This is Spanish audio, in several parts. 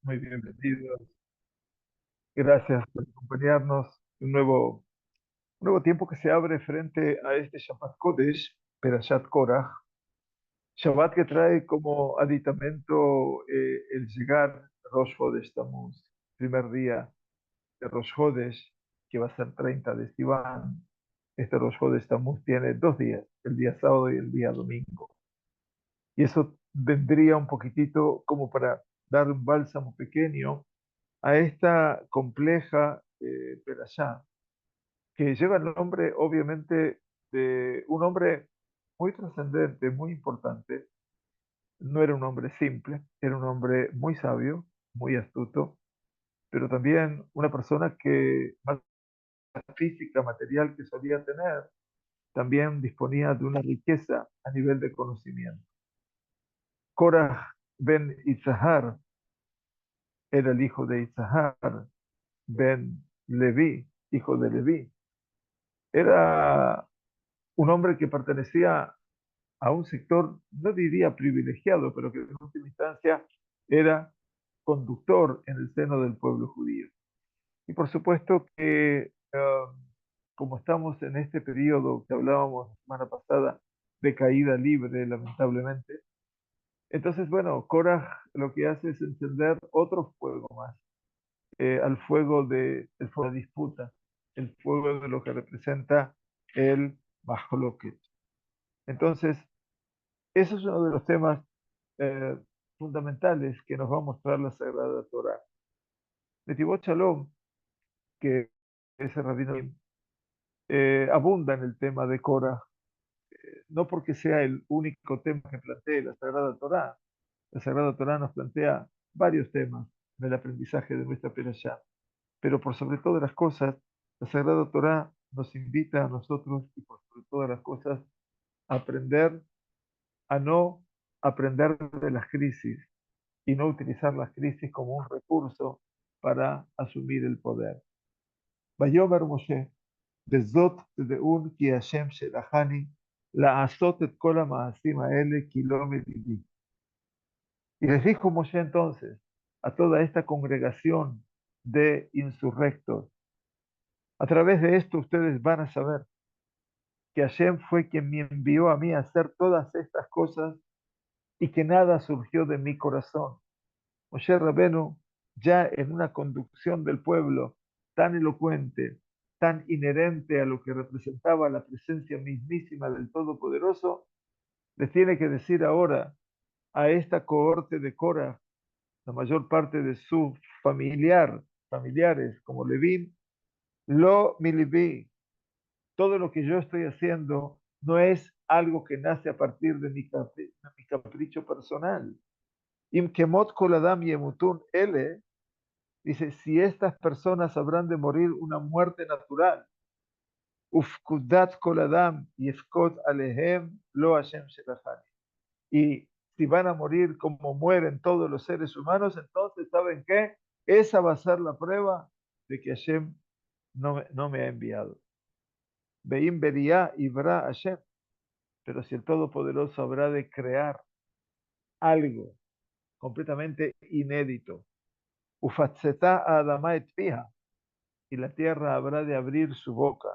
Muy bienvenidos. Gracias por acompañarnos. Un nuevo tiempo que se abre frente a este Shabbat Kodesh, Perashat Korach. Shabbat que trae como aditamento el llegar Rosh Chodesh Tammuz, primer día de Rosh Chodesh, que va a ser 30 de Sivan. Este Rosh Chodesh Tammuz tiene 2 días, el día sábado y el día domingo. Y eso vendría un poquitito como para dar un bálsamo pequeño a esta compleja perashá, que lleva el nombre, obviamente, de un hombre muy trascendente, muy importante. No era un hombre simple, era un hombre muy sabio, muy astuto, pero también una persona que, más física, material que solía tener, también disponía de una riqueza a nivel de conocimiento. Korah ben Itzahar era el hijo de Itzahar, ben Leví, hijo de Leví. Era un hombre que pertenecía a un sector, no diría privilegiado, pero que en última instancia era conductor en el seno del pueblo judío. Y por supuesto que, como estamos en este periodo que hablábamos la semana pasada de caída libre, lamentablemente, entonces, bueno, Korah lo que hace es encender otro fuego más, al fuego el fuego de disputa, el fuego de lo que representa el Mahloket. Entonces, ese es uno de los temas eh, fundamentales que nos va a mostrar la Sagrada Torá. Netivot Shalom, que ese rabino abunda en el tema de Korah, no porque sea el único tema que plantee la Sagrada Torá. La Sagrada Torá nos plantea varios temas en el aprendizaje de nuestra Perashá, pero por sobre todas las cosas, la Sagrada Torá nos invita a nosotros y por sobre todas las cosas a aprender a no aprender de las crisis y no utilizar las crisis como un recurso para asumir el poder. Vayomer Moshe, Bezot Tedeun ki Hashem Shelachani, La'asot et kol ha'ma'asim ha'ele ki lo medidi. Y les dijo Moshe entonces a toda esta congregación de insurrectos, a través de esto ustedes van a saber que Hashem fue quien me envió a mí a hacer todas estas cosas y que nada surgió de mi corazón. Moshe Rabenu, ya en una conducción del pueblo tan elocuente, tan inherente a lo que representaba la presencia mismísima del Todopoderoso, les tiene que decir ahora a esta cohorte de Cora, la mayor parte de su familiares como Levín, lo miliví, todo lo que yo estoy haciendo no es algo que nace a partir de mi capricho personal. Im kemot kol adam yemutun ele, dice, si estas personas habrán de morir una muerte natural, ufkudat kol adam yefkot alehem lo Hashem shelachani. Y si van a morir como mueren todos los seres humanos, entonces, ¿saben qué? Esa va a ser la prueba de que Hashem no me ha enviado. Veim beria ibra Hashem. Pero si el Todopoderoso habrá de crear algo completamente inédito, ufatzeta adama et pija, y la tierra habrá de abrir su boca,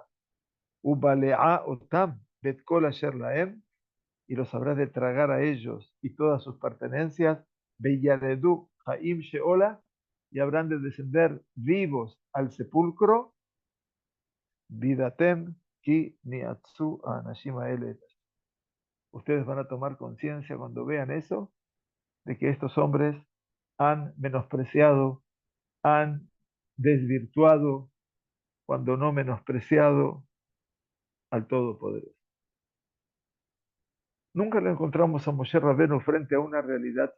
ubalea otam bet kol asher laem, y los habrá de tragar a ellos y todas sus pertenencias, beyaredu haim sheola, y habrán de descender vivos al sepulcro, vidatem ki niatsu anashim haele. Ustedes van a tomar conciencia cuando vean eso, de que estos hombres han menospreciado, han desvirtuado, cuando no menospreciado, al Todopoderoso. Nunca lo encontramos a Moshe Rabenu frente a una realidad,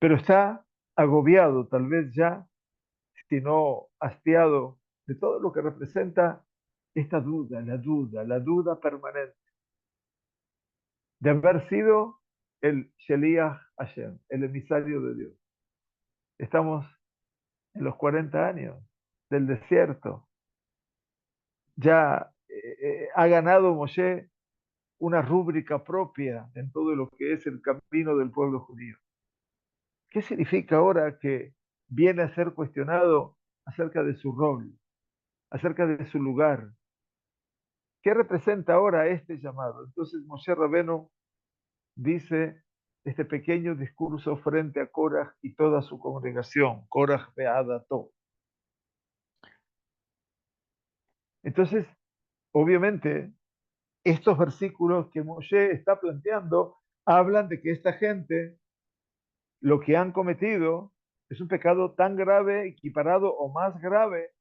pero está agobiado, tal vez ya, si no hastiado, de todo lo que representa esta la duda permanente de haber sido el Sheliach Hashem, el emisario de Dios. Estamos en los 40 años del desierto. Ya ha ganado Moshe una rúbrica propia en todo lo que es el camino del pueblo judío. ¿Qué significa ahora que viene a ser cuestionado acerca de su rol, acerca de su lugar? ¿Qué representa ahora este llamado? Entonces Moshe Rabenu dice este pequeño discurso frente a Korah y toda su congregación, Korah Be'adato. Entonces, obviamente, estos versículos que Moshe está planteando hablan de que esta gente, lo que han cometido, es un pecado tan grave, equiparado o más grave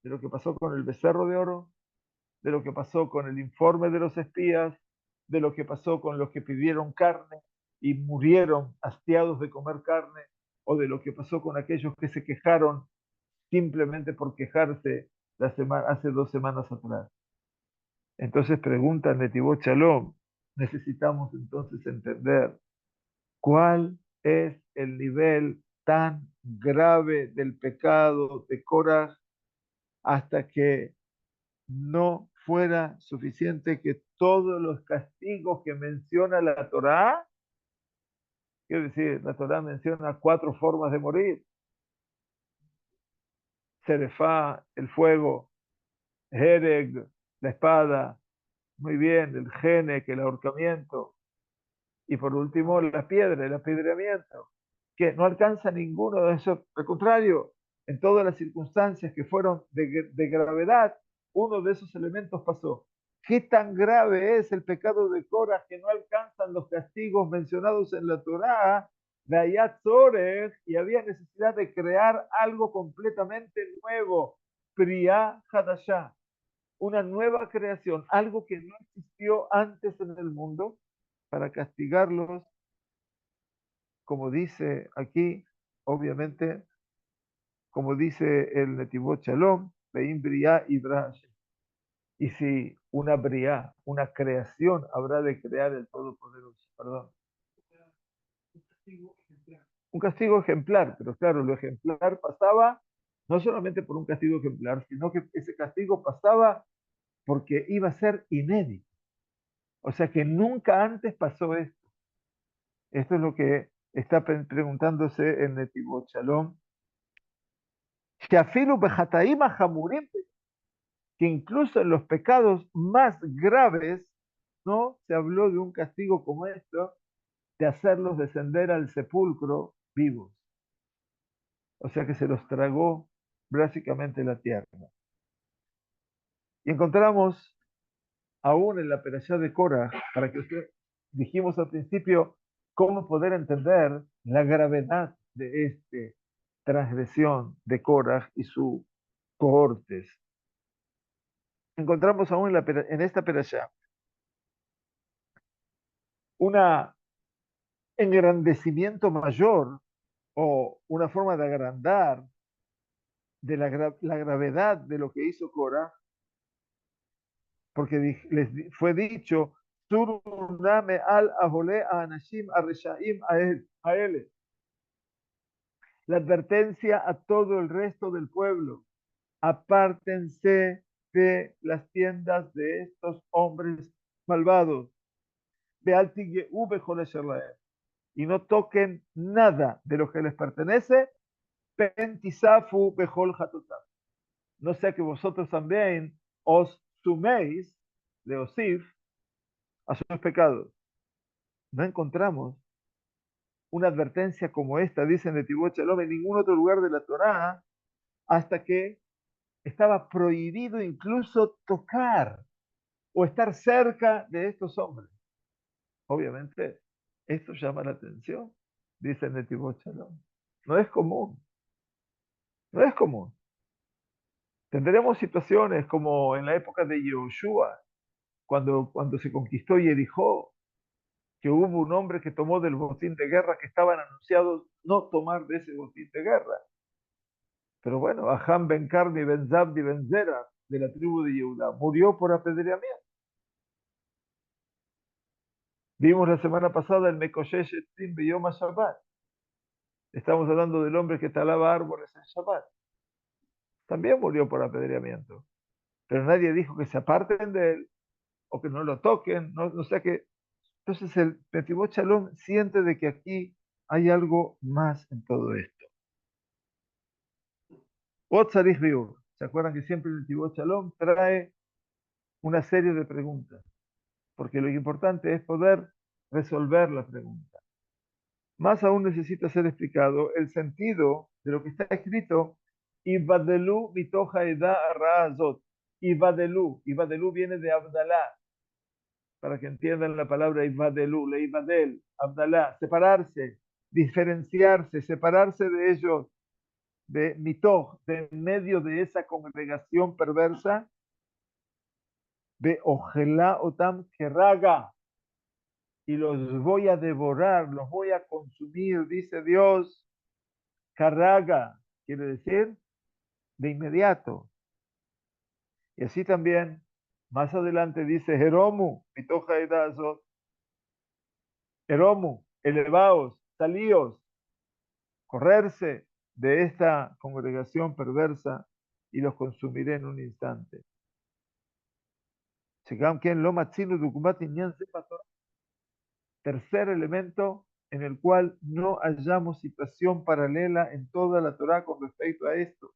de lo que pasó con el becerro de oro, de lo que pasó con el informe de los espías, de lo que pasó con los que pidieron carne y murieron hastiados de comer carne, o de lo que pasó con aquellos que se quejaron simplemente por quejarse hace 2 semanas atrás. Entonces pregunta Netivot Shalom, necesitamos entonces entender cuál es el nivel tan grave del pecado de Korah hasta que no fuera suficiente que todos los castigos que menciona la Torá, quiero decir, la Torá menciona 4 formas de morir: Serefá, el fuego; Hereg, la espada; muy bien, el Genek, el ahorcamiento; y por último la piedra, el apedreamiento, que no alcanza ninguno de esos. Al contrario, en todas las circunstancias que fueron de gravedad, uno de esos elementos pasó. ¿Qué tan grave es el pecado de Korah que no alcanzan los castigos mencionados en la Torá? De Ayat Zorech, y había necesidad de crear algo completamente nuevo, Priá Hadashah, una nueva creación, algo que no existió antes en el mundo, para castigarlos, como dice aquí, obviamente, como dice el Netivot Shalom, Veim Briá y Brash. Y si una Briá, una creación, habrá de crear el Todopoderoso, perdón. Un castigo ejemplar, pero claro, lo ejemplar pasaba no solamente por un castigo ejemplar, sino que ese castigo pasaba porque iba a ser inédito. O sea que nunca antes pasó esto. Esto es lo que está preguntándose en Netivot Shalom. Shafilu bejataim hamurim, que incluso en los pecados más graves, ¿no? Se habló de un castigo como esto, de hacerlos descender al sepulcro vivos. O sea que se los tragó básicamente la tierra. Y encontramos aún en la perashá de Korah, para que usted, dijimos al principio, cómo poder entender la gravedad de esta transgresión de Korah y sus cohortes. Encontramos aún en esta perashá un engrandecimiento mayor, o una forma de agrandar de la gravedad de lo que hizo Korah, porque fue dicho, Suruname al ahole a anashim a reshaim a él. La advertencia a todo el resto del pueblo: apártense de las tiendas de estos hombres malvados. Y no toquen nada de lo que les pertenece. Pentisafu bejol hatotab. No sea que vosotros también os suméis, de Osif, a sus pecados. No encontramos una advertencia como esta, dicen de Tibot Shalom, en ningún otro lugar de la Torá, hasta que estaba prohibido incluso tocar o estar cerca de estos hombres. Obviamente, esto llama la atención, dice Netibot Shalom. No es común, no es común. Tendremos situaciones como en la época de Yehoshua, cuando se conquistó Jericó, que hubo un hombre que tomó del botín de guerra que estaban anunciados no tomar de ese botín de guerra. Pero bueno, Aham ben Carmi ben Zabdi ben Zera, de la tribu de Yehuda, murió por apedreamiento. Vimos la semana pasada el Mekoshesh Etzim Beyom Shabbat. Estamos hablando del hombre que talaba árboles en Shabbat. También murió por apedreamiento. Pero nadie dijo que se aparten de él o que no lo toquen. No, o sea que, entonces el Netivot Shalom siente de que aquí hay algo más en todo esto. Otzarich Biur. ¿Se acuerdan que siempre el Tibot Shalom trae una serie de preguntas? Porque lo importante es poder resolver la pregunta. Más aún necesita ser explicado el sentido de lo que está escrito. Ibadelu mitoja eda razot. Ibadelu. Ibadelu viene de Abdalá. Para que entiendan la palabra Ibadelu, le Ibadel, Abdalá. Separarse, diferenciarse, separarse de ellos, de mitoj, de en medio de esa congregación perversa, de ojelá otam keraga. Y los voy a devorar, los voy a consumir, dice Dios. Carraga, quiere decir de inmediato. Y así también, más adelante dice Jeromu, mitoja edazot, Jeromu, elevaos, salíos, correrse de esta congregación perversa y los consumiré en un instante. Tercer elemento en el cual no hallamos situación paralela en toda la Torá con respecto a esto.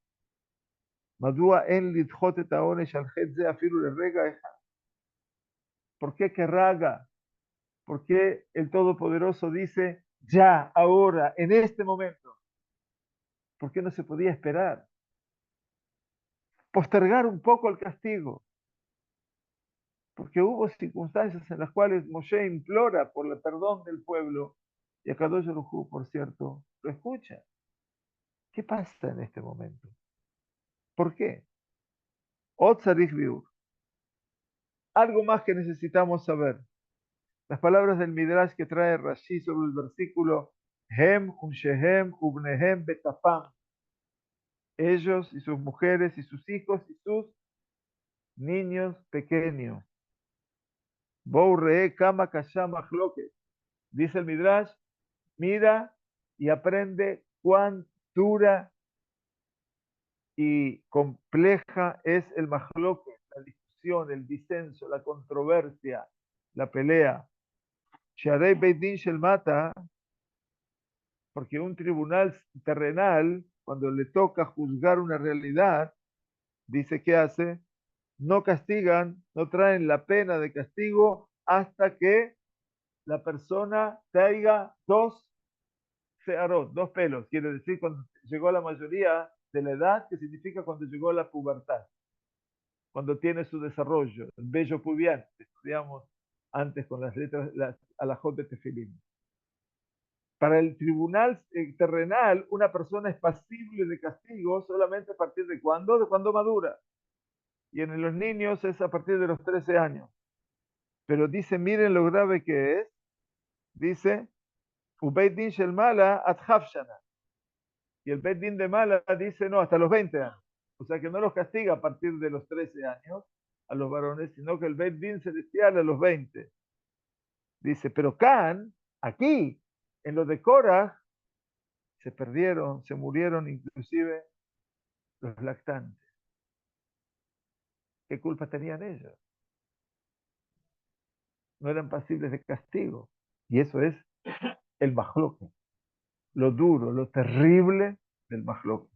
Madúa en lidjot et haonesh al het ze afiru lerega echad. ¿Por qué Kerraga? ¿Por qué el Todopoderoso dice ya, ahora, en este momento? ¿Por qué no se podía esperar? Postergar un poco el castigo. Porque hubo circunstancias en las cuales Moshe implora por el perdón del pueblo y Akadosh Baruj Hu, por cierto, lo escucha. ¿Qué pasa en este momento? ¿Por qué? Otzarich Biur. Algo más que necesitamos saber. Las palabras del Midrash que trae Rashi sobre el versículo Hem, Unshehem, Ubnehem, Betapam. Ellos y sus mujeres y sus hijos y sus niños pequeños. Bou re kama kashama chloket. Dice el Midrash, mira y aprende cuán dura y compleja es el mahloket, la discusión, el disenso, la controversia, la pelea. Sharei Beit Din Shel Mata, porque un tribunal terrenal, cuando le toca juzgar una realidad, dice que hace, no castigan, no traen la pena de castigo hasta que la persona traiga dos searot, dos pelos, quiere decir cuando llegó a la mayoría de la edad, que significa cuando llegó a la pubertad, cuando tiene su desarrollo, el vello pubiano, que estudiamos antes con las letras, las alajot de Tefilín. Para el tribunal terrenal, una persona es pasible de castigo solamente a partir de cuándo, de cuando madura. Y en los niños es a partir de los 13 años. Pero dice, miren lo grave que es. Dice, Ubeit Din Shel Mala at Hafshana. Y el Beit Din de Mala dice, no, hasta los 20 años. O sea que no los castiga a partir de los 13 años a los varones, sino que el Beit Din celestial a los 20. Dice, pero Can, aquí, en lo de Korah, se perdieron, se murieron inclusive los lactantes. ¿Qué culpa tenían ellos? No eran pasibles de castigo. Y eso es el mahloque, lo duro, lo terrible del mahloque.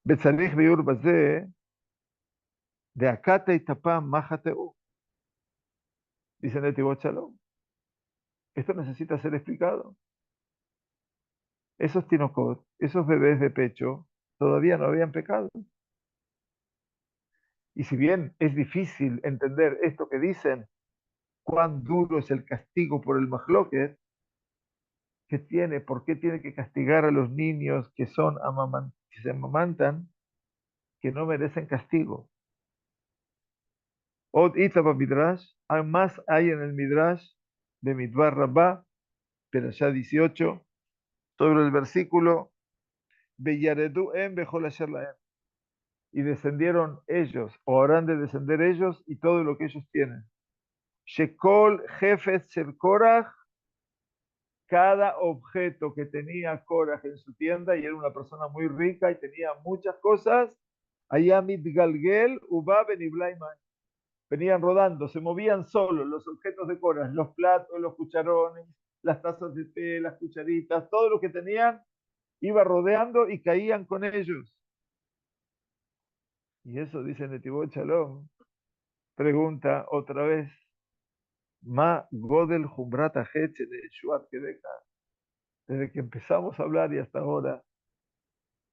Betzalich biur bazeh, de akata y tapam majateu. Dicen de Tibot Shalom. Esto necesita ser explicado. Esos tinocot, esos bebés de pecho, todavía no habían pecado. Y si bien es difícil entender esto que dicen, cuán duro es el castigo por el mahloket, ¿qué tiene? ¿Por qué tiene que castigar a los niños que son que se amamantan, que no merecen castigo? Od Itaba Midrash, más hay en el Midrash de Midbar Rabbah, pero ya 18, sobre el versículo Beyaredu en Bejol Asher Lahem. Y descendieron ellos, o habrán de descender ellos y todo lo que ellos tienen. Shekol Jefes Shel Korach, cada objeto que tenía Korach en su tienda, y era una persona muy rica y tenía muchas cosas, Ayamid Galgel, Uba Beniblaimai. Venían rodando, se movían solos los objetos de Korach, los platos, los cucharones, las tazas de té, las cucharitas, todo lo que tenían, iba rodeando y caían con ellos. Y eso dice Netibot Shalom. Pregunta otra vez, Ma Godel Jumbrata Heche de Shuat Kedeka. Desde que empezamos a hablar y hasta ahora,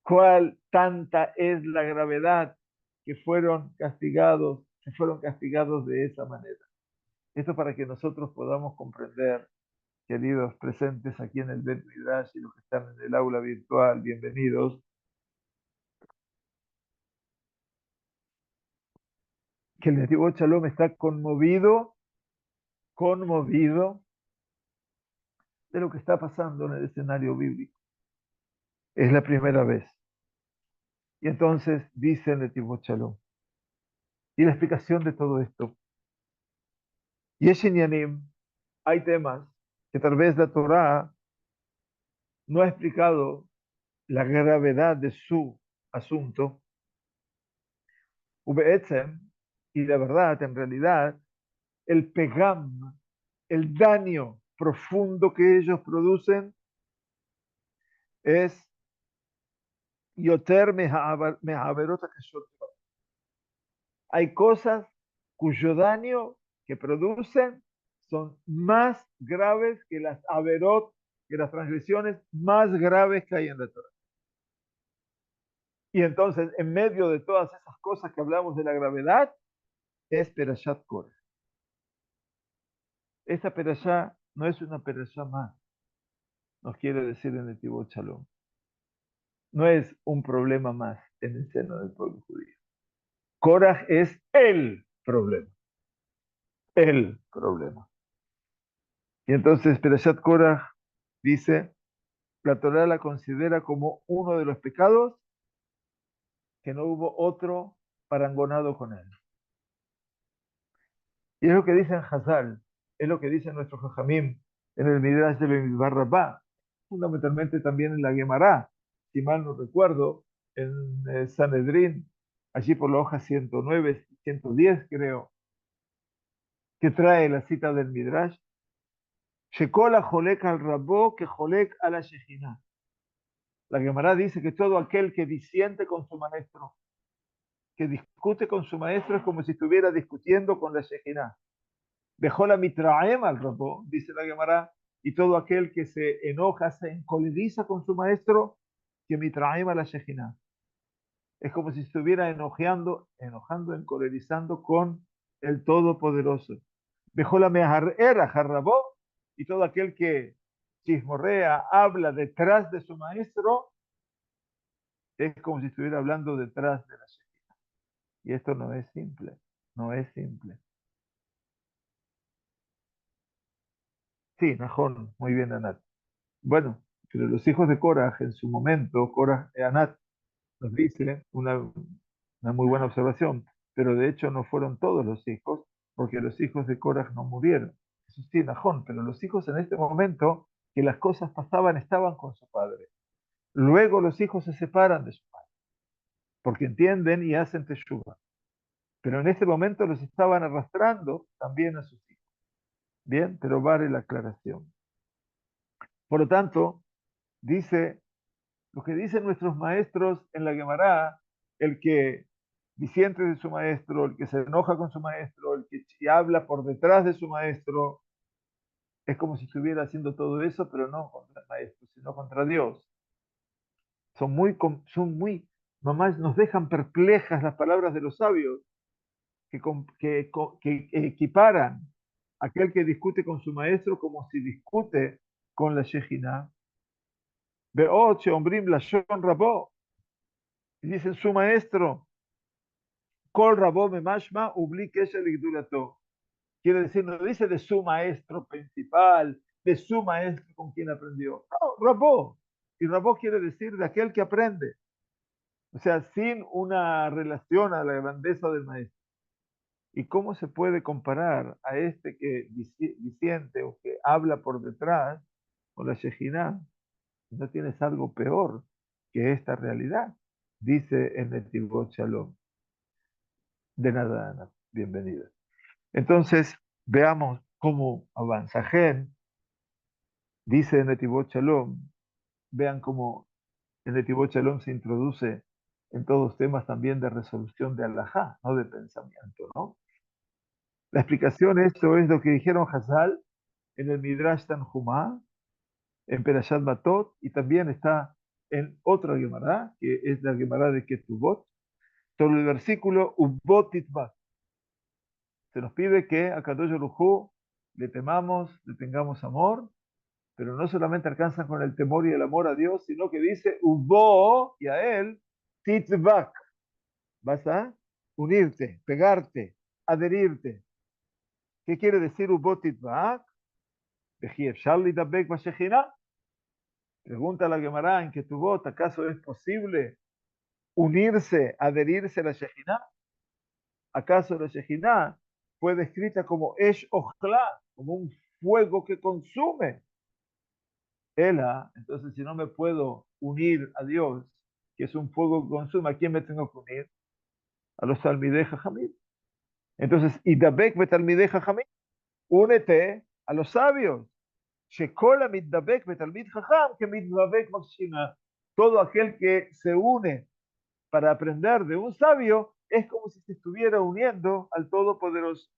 ¿cuál tanta es la gravedad que fueron castigados de esa manera? Esto para que nosotros podamos comprender, queridos presentes aquí en el Bet Midrash y los que están en el aula virtual, bienvenidos, que el Netivo Shalom está conmovido de lo que está pasando en el escenario bíblico. Es la primera vez. Y entonces dice el Netivo Shalom. Y la explicación de todo esto. Yeshin Yanim, hay temas que tal vez la Torah no ha explicado la gravedad de su asunto. Ubeetzem, y la verdad, en realidad, el pegam, el daño profundo que ellos producen es yoter mehaverot hashot. Hay cosas cuyo daño que producen son más graves que las averot, que las transgresiones más graves que hay en la Torah. Y entonces, en medio de todas esas cosas que hablamos de la gravedad, es Perashat Korah. Esta perashá no es una perashá más, nos quiere decir en el Tibot Shalom. No es un problema más en el seno del pueblo judío. Korah es el problema. El problema. Y entonces Perashat Korah dice, la Torah la considera como uno de los pecados que no hubo otro parangonado con él. Y es lo que dicen Hazal, es lo que dicen nuestros Jajamim en el Midrash de Bemidbar Rabbah, fundamentalmente también en la Gemara, si mal no recuerdo, en Sanedrín, allí por la hoja 109, 110 creo, que trae la cita del Midrash, Shekola Jolek al Rabó que Jolek a la Shejina. La Gemara dice que todo aquel que disiente con su maestro, que discute con su maestro, es como si estuviera discutiendo con la Shejina. Dejó la mitraem al Rabó, dice la Gemara, y todo aquel que se enoja, se encoleriza con su maestro, que mitraem a la Shejina. Es como si estuviera enojando, encolerizando con el Todopoderoso. Dejó la meharera jarrabó, y todo aquel que chismorrea, habla detrás de su maestro, es como si estuviera hablando detrás de la Shejina. Y esto no es simple, no es simple. Sí, Najón, muy bien, Anat. Bueno, pero los hijos de Korah en su momento, Korah y Anat, nos dice una muy buena observación, pero de hecho no fueron todos los hijos, porque los hijos de Korah no murieron. Eso sí, Najón, pero los hijos en este momento que las cosas pasaban estaban con su padre. Luego los hijos se separan de su padre, porque entienden y hacen teshuva. Pero en este momento los estaban arrastrando también a sus hijos. Bien, pero vale la aclaración. Por lo tanto, dice lo que dicen nuestros maestros en la Gemara, el que disiente de su maestro, el que se enoja con su maestro, el que habla por detrás de su maestro, es como si estuviera haciendo todo eso, pero no contra el maestro, sino contra Dios. Mamás, nos dejan perplejas las palabras de los sabios que equiparan a aquel que discute con su maestro como si discute con la Shejina. Ve'ot she'ombrim lashon rabó. Y dicen su maestro, Kol Rabó me mashma ubli kesher ligdulato. Quiere decir, no dice de su maestro principal, de su maestro con quien aprendió. No, Rabó. Y Rabó quiere decir de aquel que aprende. O sea, sin una relación a la grandeza del maestro. ¿Y cómo se puede comparar a este que disiente o que habla por detrás con la Shejinah? No tienes algo peor que esta realidad, dice en el Tibot Shalom. De nada, Ana. Bienvenida. Entonces, veamos cómo avanza Gen. Dice en Netivot Shalom, vean cómo en Netivot Shalom se introduce en todos los temas también de resolución de alajá, no de pensamiento, ¿no? La explicación, esto es lo que dijeron Hazal en el Midrash Tanjumá, en Perashat Matot, y también está en otra Gemara, que es la Gemara de Ketubot, sobre el versículo Ubbot Titbak. Se nos pide que a Kadosh Baruj Hu le temamos, le tengamos amor, pero no solamente alcanzan con el temor y el amor a Dios, sino que dice Ubbo y a él Titbak. Vas a unirte, pegarte, adherirte. ¿Qué quiere decir Ubbo Titbak? Pregunta la Gemara en Ketubot, ¿acaso es posible unirse, adherirse a la Shejina? ¿Acaso la Shejina fue descrita como Esh Ochla, como un fuego que consume? Ela, entonces si no me puedo unir a Dios, que es un fuego que consume, ¿a quién me tengo que unir? A los Talmidei Jajamim. Entonces, Idabek betalmidei Jajamim, únete a los sabios. Shekola mitdabek betalmid Jajam, que mitdabek makshina. Todo aquel que se une para aprender de un sabio es como si se estuviera uniendo al Todopoderoso.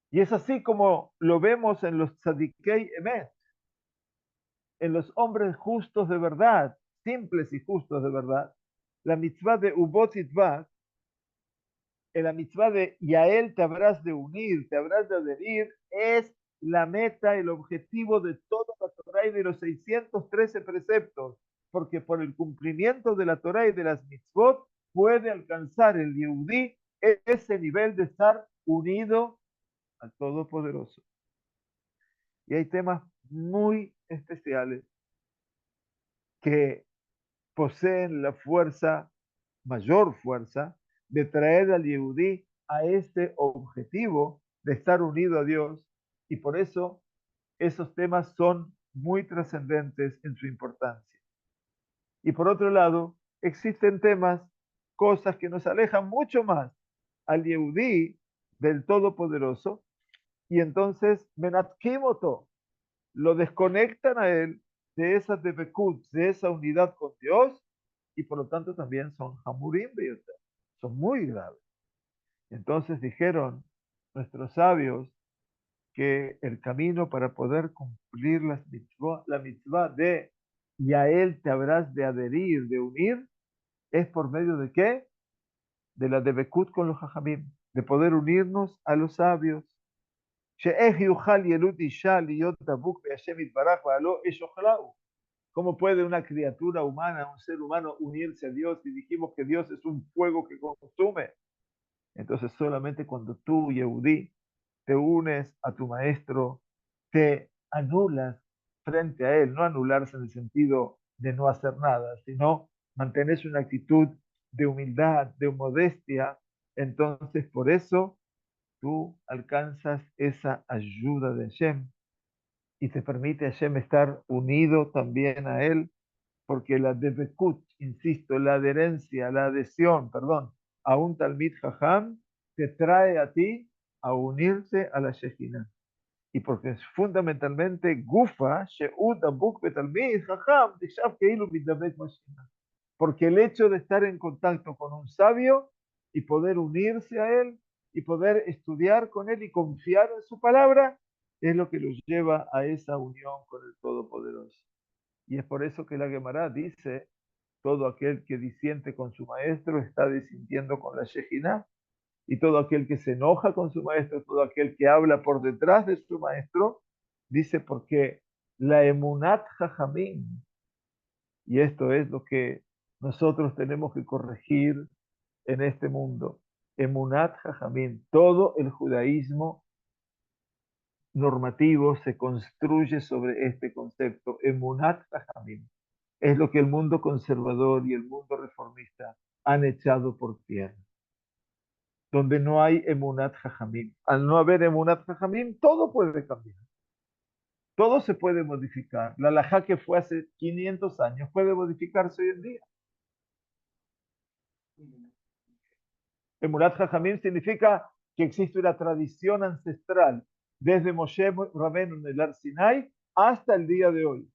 Y es así como lo vemos en los tzadikei emet, en los hombres justos de verdad, simples y justos de verdad. La mitzvah de Ubot Yitzvah, en la mitzvah de Yael te habrás de unir, te habrás de adherir, es la meta, el objetivo de toda la Torah y de los 613 preceptos, porque por el cumplimiento de la Torah y de las mitzvot puede alcanzar el Yehudí ese nivel de estar unido al Todopoderoso. Y hay temas muy especiales que poseen la fuerza, mayor fuerza, de traer al Yehudí a este objetivo de estar unido a Dios, y por eso esos temas son muy trascendentes en su importancia. Y por otro lado, existen temas, cosas que nos alejan mucho más al Yehudí del Todopoderoso, y entonces Menatkimoto lo desconectan a él de esa debekut, de esa unidad con Dios, y por lo tanto también son hamurim beyoter, son muy graves. Entonces dijeron nuestros sabios que el camino para poder cumplir la mitzvah de y a él te habrás de adherir, de unir, es por medio de qué? De la debekut con los hajamim, de poder unirnos a los sabios. ¿Cómo puede una criatura humana, un ser humano, unirse a Dios? Y dijimos que Dios es un fuego que consume. Entonces solamente cuando tú, Yehudí, te unes a tu maestro, te anulas frente a él, no anularse en el sentido de no hacer nada, sino mantener una actitud de humildad, de modestia. Entonces por eso tú alcanzas esa ayuda de Hashem y te permite a Hashem estar unido también a él, porque la debekut, insisto, la adherencia, la adhesión, perdón, a un Talmid Jajam te trae a ti a unirse a la Shekhinah. Y porque es fundamentalmente Gufa, Sheut Abuk Betalmid Jajam, Tishav Keilu Midabek Mashina. Porque el hecho de estar en contacto con un sabio y poder unirse a él y poder estudiar con él y confiar en su palabra es lo que los lleva a esa unión con el Todopoderoso. Y es por eso que la Gemara dice, todo aquel que disiente con su maestro está disintiendo con la Shejinah, y todo aquel que se enoja con su maestro, todo aquel que habla por detrás de su maestro, dice porque la emunat jajamim, y esto es lo que nosotros tenemos que corregir en este mundo. Emunat jajamim, todo el judaísmo normativo se construye sobre este concepto. Emunat jajamim es lo que el mundo conservador y el mundo reformista han echado por tierra. Donde no hay emunat jajamim. Al no haber emunat jajamim, todo puede cambiar. Todo se puede modificar. La halajá que fue hace 500 años puede modificarse hoy en día. Emunat jajamim significa que existe una tradición ancestral desde Moshe Rabenu en el Ar Sinai hasta el día de hoy,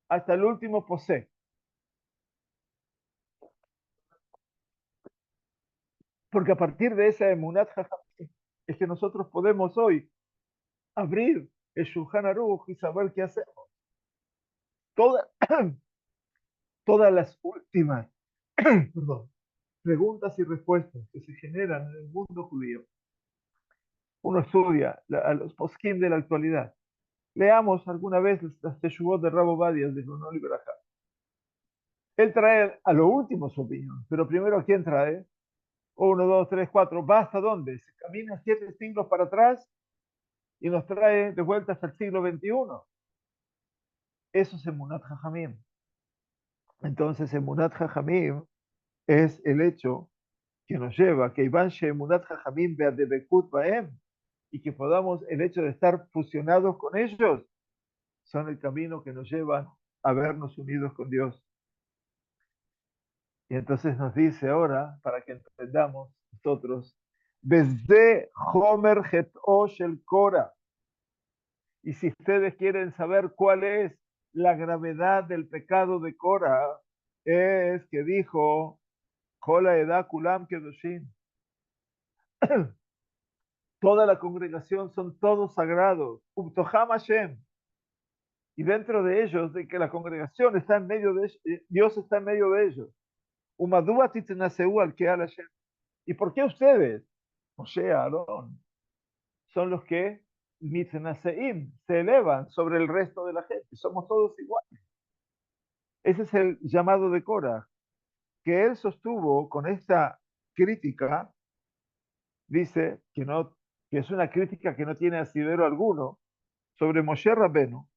hasta el último posé. Porque a partir de esa emunat jajamim es que nosotros podemos hoy abrir el Shulchan Aruch y saber qué hacemos. Toda, todas las últimas perdón, preguntas y respuestas que se generan en el mundo judío. Uno estudia a los poskim de la actualidad. Leamos alguna vez las Teshuvot de Rabo Badias de Bruno Liberaja. Él trae a lo último su opinión, pero primero ¿a quién trae? Uno, dos, tres, cuatro. ¿Va hasta dónde? Se camina 7 siglos para atrás y nos trae de vuelta hasta el siglo XXI. Eso es Emunat Jajamim. Entonces, Emunat Jajamim es el hecho que nos lleva que Iván Emunat Jajamim Beadebekut Baem y que podamos, el hecho de estar fusionados con ellos, son el camino que nos llevan a vernos unidos con Dios. Y entonces nos dice ahora, para que entendamos nosotros, desde Homer Get'o Shel Korah. Y si ustedes quieren saber cuál es la gravedad del pecado de Korah, es que dijo, Kola Eda Kulam Kedoshim. Toda la congregación son todos sagrados. Ubtoham Hashem. Y dentro de ellos, de que la congregación está en medio de ellos, Dios está en medio de ellos. Umadua titnaseu al que Hashem. ¿Y por qué ustedes, Moshe, Aarón, son los que mitnaseim, se elevan sobre el resto de la gente? Somos todos iguales. Ese es el llamado de Korah, que él sostuvo con esta crítica, dice que no, que es una crítica que no tiene asidero alguno, sobre Moshe Rabbenu,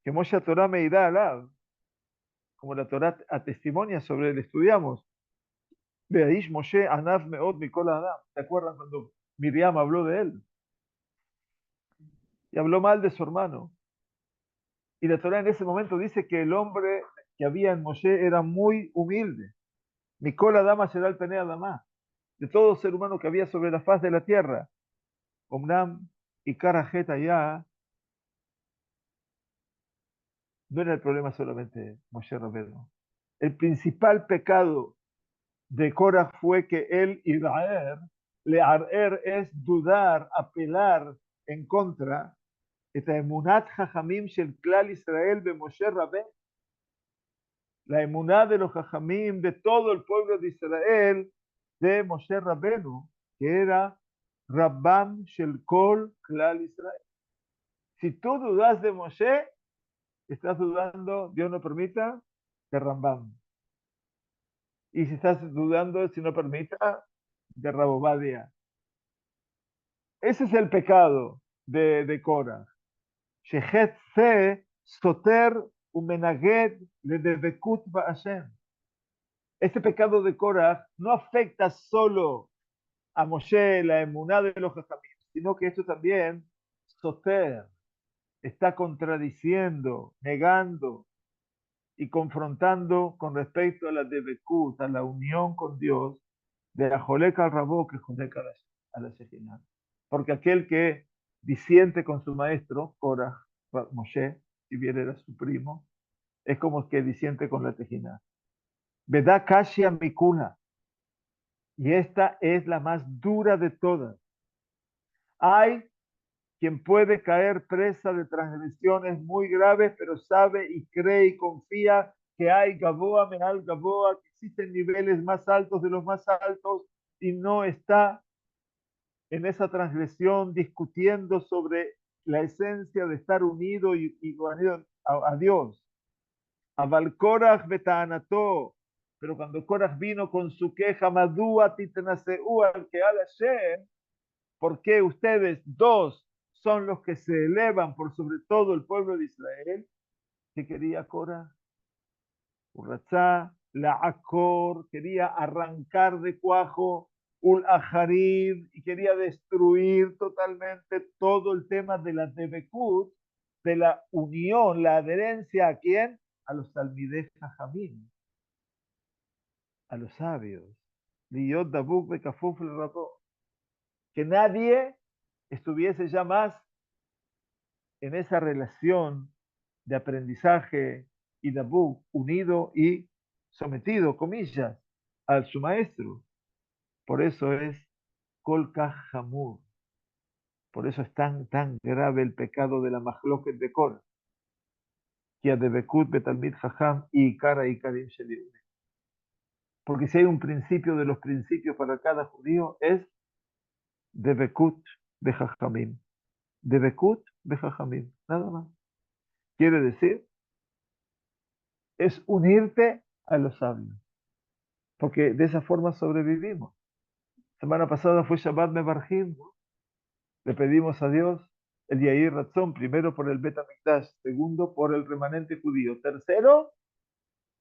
que Moshe Torah me irá alab, como la Torah atestimonia sobre él, estudiamos, Beaish Moshe Anav Meod Mikol Adam. ¿Se acuerdan cuando Miriam habló de él? Y habló mal de su hermano. Y la Torah en ese momento dice que el hombre que había en Moshe era muy humilde. Mikol Adam será el Pene Adamá. De todo ser humano que había sobre la faz de la tierra. Omnam y Karajet allá, no era el problema solamente Moshe Rabbeinu. El principal pecado de Korah fue que él, Iraer, learer es dudar, apelar en contra, esta emunat jajamim shel klal Israel be Moshe Rabbeinu, la emunat de los jajamim de todo el pueblo de Israel de Moshe Rabbeinu, que era Rabbam shel kol klal Israel. Si tú dudas de Moshe, estás dudando, Dios no permita, de Rambam. Y si estás dudando, si no permita, de Rabobadia. Ese es el pecado de Korah. Shehet fe soter umenaged le debekut ba'ashem. Este pecado de Korah no afecta solo a Moshe, la emuná de los jajamim, sino que esto también soter está contradiciendo, negando y confrontando con respecto a la debekut, a la unión con Dios, de la Jolek al Rabó que Jolek a la Shekhinah. Porque aquel que disiente con su maestro, Korah, Moshe, si bien era su primo, es como que disiente con la Tejina. Veda Kashia Mikuna. Y esta es la más dura de todas. Hay quien puede caer presa de transgresiones muy graves, pero sabe y cree y confía que hay Gaboa, Menal Gaboa, que existen niveles más altos de los más altos y no está en esa transgresión discutiendo sobre la esencia de estar unido y unido a Dios. A Balcoraj Betanato, pero cuando Coraj vino con su queja, Madúa Titenaseu al que al Hashem, ¿por qué ustedes dos son los que se elevan por sobre todo el pueblo de Israel? ¿Qué quería Coraj? Urratzá, la Akor, quería arrancar de cuajo Ul Ajarib y quería destruir totalmente todo el tema de la Debekut, de la unión, la adherencia a quién? A los Talmidei Jajamim, a los sabios. Liyot Dabuk Bekafuf el, que nadie estuviese ya más en esa relación de aprendizaje y dabú, unido y sometido, comillas, a su maestro. Por eso es Kol Kach Hamur. Por eso es tan grave el pecado de la Mahloket de Kor. Que de Bekut Betalmid Jajam y Kara y Karim Sheliune. Porque si hay un principio de los principios para cada judío, es de Bekut de Jajamim. De Bekut de Jajamim. Nada más. Quiere decir, es unirte a los sabios. Porque de esa forma sobrevivimos. Semana pasada fue Shabbat Mevarjim, ¿no? Le pedimos a Dios el Yair Ratzon, primero por el Bet HaMikdash, segundo por el remanente judío, tercero,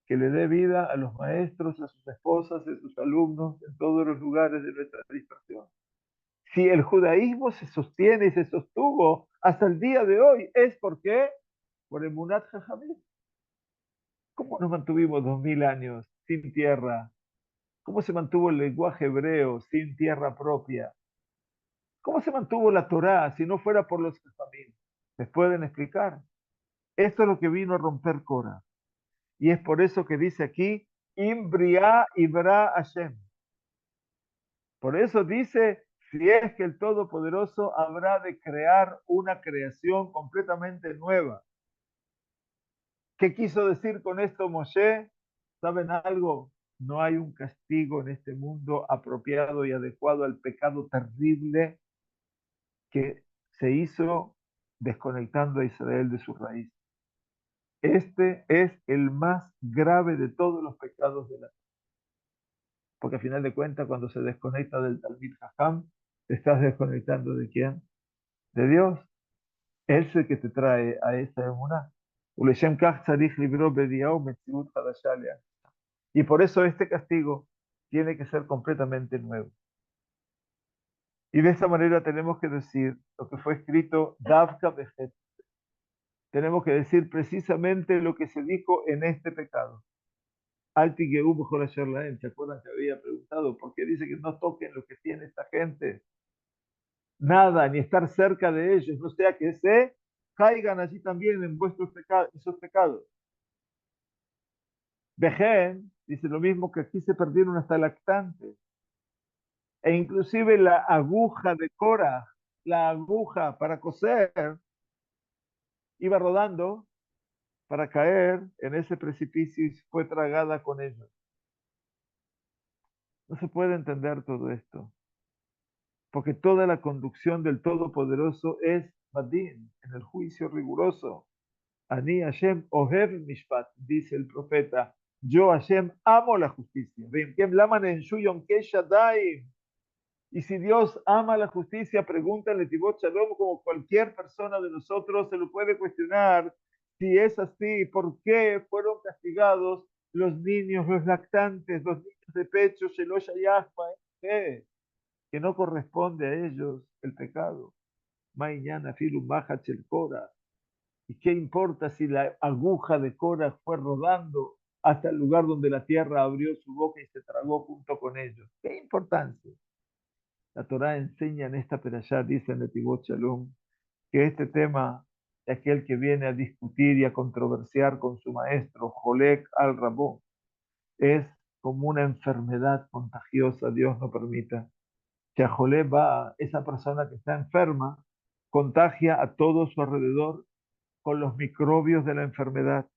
que le dé vida a los maestros, a sus esposas, a sus alumnos, en todos los lugares de nuestra dispersión. Si el judaísmo se sostiene y se sostuvo hasta el día de hoy, es porque por el Munat Jajamim. ¿Cómo nos mantuvimos 2000 años sin tierra? ¿Cómo se mantuvo el lenguaje hebreo sin tierra propia? ¿Cómo se mantuvo la Torá si no fuera por los Jajamim? ¿Les pueden explicar? Esto es lo que vino a romper Cora. Y es por eso que dice aquí, Imbria Ibra Hashem. Por eso dice, si es que el Todopoderoso habrá de crear una creación completamente nueva. ¿Qué quiso decir con esto Moshe? ¿Saben algo? No hay un castigo en este mundo apropiado y adecuado al pecado terrible que se hizo desconectando a Israel de su raíz. Este es el más grave de todos los pecados de la vida. Porque al final de cuentas, cuando se desconecta del Talmid Jajam, te estás desconectando de quién? De Dios. Él es el que te trae a esa emuná. Y por eso este castigo tiene que ser completamente nuevo. Y de esta manera tenemos que decir lo que fue escrito, Davka Bejet. Tenemos que decir precisamente lo que se dijo en este pecado. Alti Geu B'chol Asher Lahem. ¿Se acuerdan que había preguntado por qué dice que no toquen lo que tiene esta gente? Nada, ni estar cerca de ellos, no sea que se caigan allí también en vuestros pecados, en sus pecados. Vejen, dice lo mismo que aquí se perdieron hasta lactantes. E inclusive la aguja de Cora, la aguja para coser, iba rodando para caer en ese precipicio y fue tragada con ellos. No se puede entender todo esto, porque toda la conducción del Todopoderoso es Badin, en el juicio riguroso. Ani Hashem Ohev Mishpat, dice el profeta. Yo Hashem amo la justicia. Y si Dios ama la justicia, pregúntale Tibot Shalom, como cualquier persona de nosotros se lo puede cuestionar. Si es así, ¿por qué fueron castigados los niños, los lactantes, los niños de pecho, Shelosh Hayashma, que no corresponde a ellos el pecado? Mañana Filum Baja Chelcora. ¿Y qué importa si la aguja de Cora fue rodando hasta el lugar donde la tierra abrió su boca y se tragó junto con ellos? ¿Qué importancia? La Torá enseña en esta perashá, dice en Netivot Shalom, que este tema de aquel que viene a discutir y a controversiar con su maestro, Jolek al-Rabó, es como una enfermedad contagiosa, Dios no permita. Que a Jolek va, esa persona que está enferma, contagia a todo su alrededor con los microbios de la enfermedad.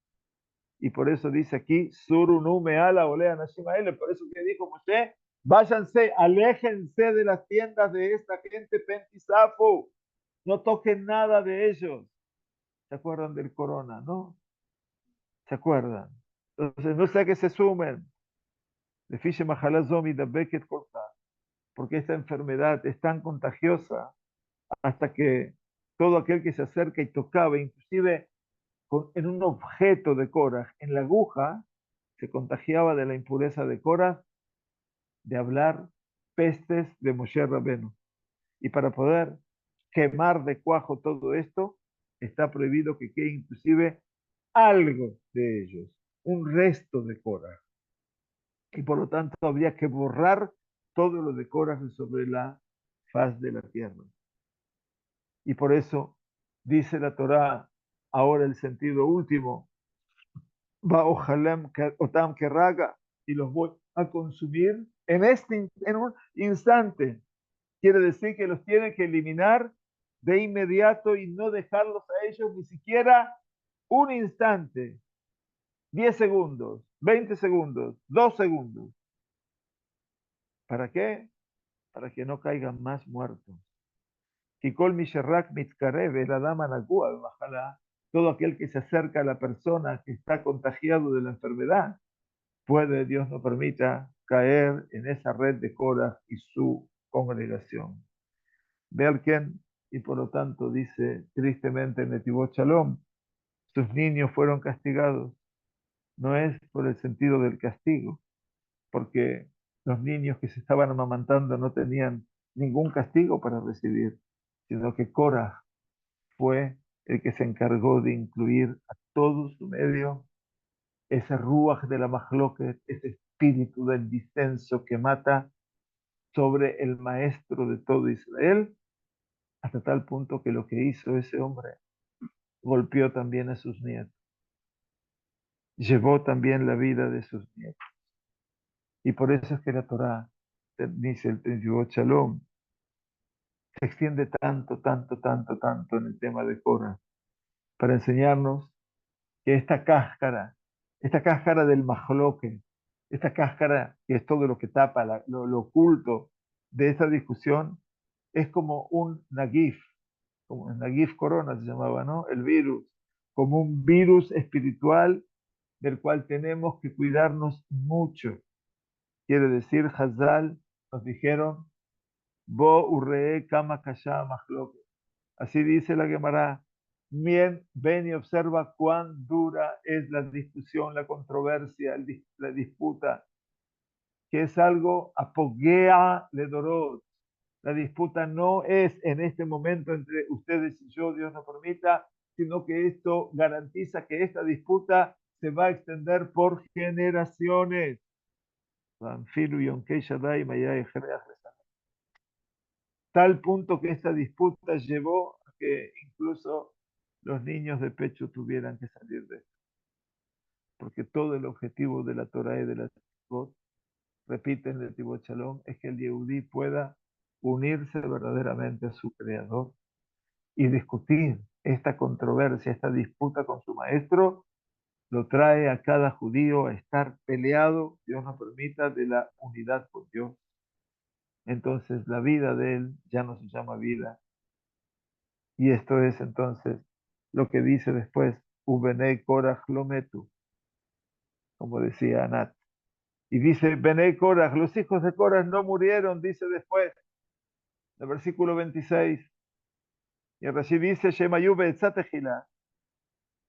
Y por eso dice aquí, Surunu meala olea nashimaele, por eso que dijo Moshe, váyanse, aléjense de las tiendas de esta gente pentisafo, no toquen nada de ellos. ¿Se acuerdan del corona, no? ¿Se acuerdan? Entonces, no sea que se sumen. De Fishe Mahalazomi da Beket Korta, porque esta enfermedad es tan contagiosa hasta que todo aquel que se acerca y tocaba, inclusive en un objeto de Korah, en la aguja, se contagiaba de la impureza de Korah, de hablar pestes de Moshe Rabenu. Y para poder quemar de cuajo todo esto, está prohibido que quede inclusive algo de ellos, un resto de Korah. Y por lo tanto habría que borrar todo lo de Korah sobre la faz de la tierra. Y por eso Dice la Torá, ahora el sentido último, va ojalem otam que raga, y los voy a consumir en un instante. Quiere decir que los tiene que eliminar de inmediato y no dejarlos a ellos ni siquiera un instante, 10 segundos, 20 segundos, 2 segundos. ¿Para qué? Para que no caigan más muertos. Kikol misherrak mitkareve, la dama nagua, ojalá todo aquel que se acerca a la persona que está contagiado de la enfermedad, puede, Dios no permita, caer en esa red de Korah y su congregación. Belken, y por lo tanto dice tristemente en Netivot Shalom, sus niños fueron castigados. No es por el sentido del castigo, porque los niños que se estaban amamantando no tenían ningún castigo para recibir, sino que Korah fue el que se encargó de incluir a todo su medio ese ruaj de la mahloket, ese espíritu del disenso que mata sobre el maestro de todo Israel, hasta tal punto que lo que hizo ese hombre golpeó también a sus nietos, llevó también la vida de sus nietos. Y por eso es que la Torá, dice el Yevot Shalom, se extiende tanto, tanto, tanto, tanto en el tema de Korah, para enseñarnos que esta cáscara del majloque, esta cáscara que es todo lo que tapa, lo oculto de esta discusión, es como un nagif, como un nagif corona se llamaba, ¿no? El virus, como un virus espiritual del cual tenemos que cuidarnos mucho. Quiere decir, Hazal nos dijeron, Bo urree kama kasha mahloke. Así dice la Gemara. Bien, ven y observa cuán dura es la discusión, la controversia, la disputa, que es algo apogea le dorot. La disputa no es en este momento entre ustedes y yo, Dios nos permita, sino que esto garantiza que esta disputa se va a extender por generaciones. Tal punto que esta disputa llevó a que incluso los niños de pecho tuvieran que salir de esto. Porque todo el objetivo de la Torah y de la Tzivot, repiten el Tibot Shalom, es que el Yehudí pueda unirse verdaderamente a su Creador y discutir esta controversia, esta disputa con su maestro, lo trae a cada judío a estar peleado, Dios nos permita, de la unidad con Dios. Entonces la vida de él ya no se llama vida. Y esto es entonces lo que dice después, Ubenei Korach Lometu, como decía Anat. Y dice, Benei Korach, los hijos de Korach no murieron, dice después, el versículo 26. Y el Rashi dice, Shemayu Be'etzatejila,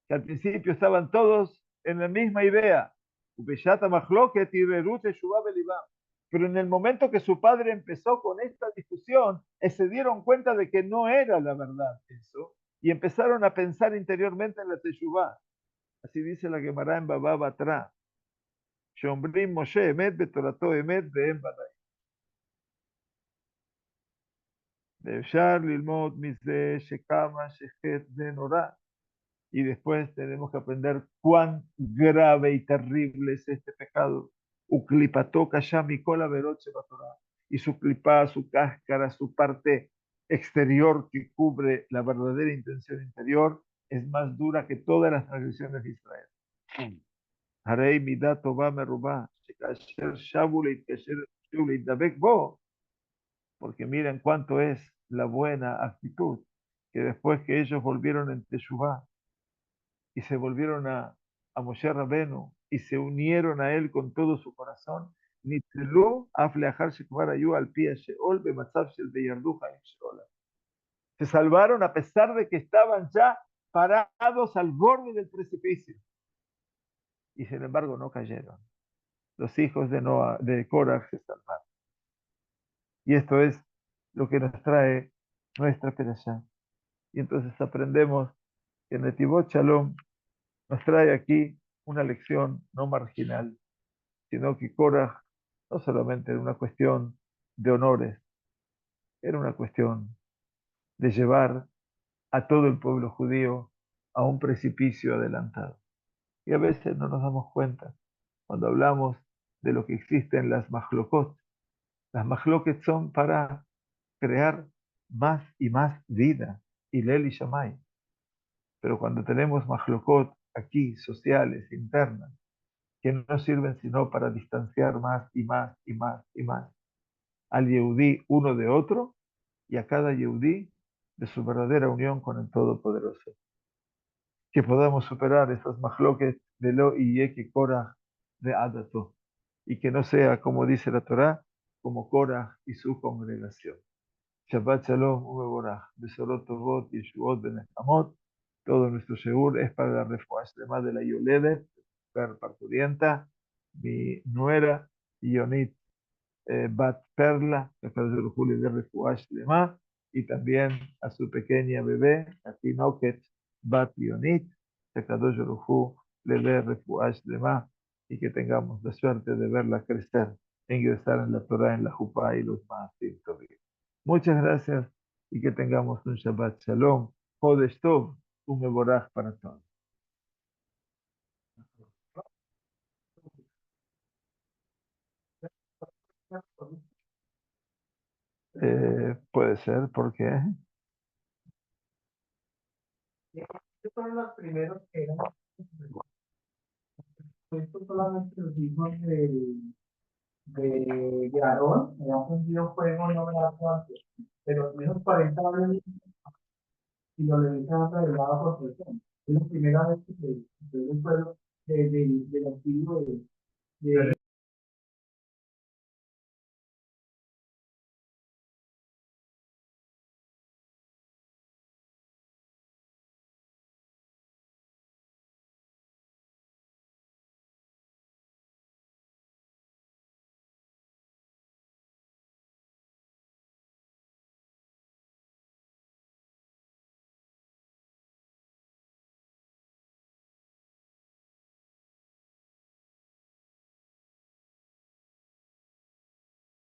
que al principio estaban todos en la misma idea. Ubeshata Machloket y Rerut Teshuvah Belibam. Pero en el momento que su padre empezó con esta discusión, se dieron cuenta de que no era la verdad eso, y empezaron a pensar interiormente en la Teshuvah. Así dice la Gemara en Baba Batra. Shombrim Moshe Emet Betorato Emet Be'em Badai. De'efshar lilmod mizeh shekama shechet benorah. Y después tenemos que aprender cuán grave y terrible es este pecado. Uklipató kashami kola veroche batorá. Y su clipá, su cáscara, su parte exterior que cubre la verdadera intención interior, es más dura que todas las transgresiones de Israel. Harei midat tova merubá, shekasher shabu leitgasher shu leitdabek bo. Porque miren cuánto es la buena actitud, que después que ellos volvieron en Teshuvá, y se volvieron a Moshe Rabenu y se unieron a él con todo su corazón. Se salvaron a pesar de que estaban ya parados al borde del precipicio. Y sin embargo no cayeron. Los hijos de Noah, de Korah se salvaron. Y esto es lo que nos trae nuestra perashá. Y entonces aprendemos que Netivot Shalom nos trae aquí una lección no marginal, sino que Korah no solamente era una cuestión de honores, era una cuestión de llevar a todo el pueblo judío a un precipicio adelantado. Y a veces no nos damos cuenta cuando hablamos de lo que existen las mahlokot. Las mahlokot son para crear más y más vida, Hillel y Shammai. Pero cuando tenemos mahlokot aquí, sociales, internas, que no sirven sino para distanciar más y más y más y más al Yehudí uno de otro y a cada Yehudí de su verdadera unión con el Todopoderoso. Que podamos superar esas mahloques de Lo y Yeke Korah de Adato y que no sea, como dice la Torá, como Korah y su congregación. Shabbat Shalom, Umeborah, Besorot Tovot, Yeshuot, Benehamot. Todo nuestro Sheur es para la refuah además de la Yoledet, per parturienta, mi nuera, Yonit Bat Perla, que Akadosh Baruj Hu le dé refuah shlema, y también a su pequeña bebé, a Tinoket Bat Yonit, que Akadosh Baruj Hu le dé refuah shlema, y que tengamos la suerte de verla crecer, ingresar en la Torah, en la Jupá y los Maasim Tovim. Muchas gracias y que tengamos un Shabbat Shalom, Chodesh Tov, un Mevorach para todos. Puede ser, porque estos fueron los primeros que eran. Estos solamente los hijos de Aarón, habían fundido fuego no me da cuánto, de los primeros 40 años y los levitas han revelado por persona. Es la primera vez que se ve el pueblo del antiguo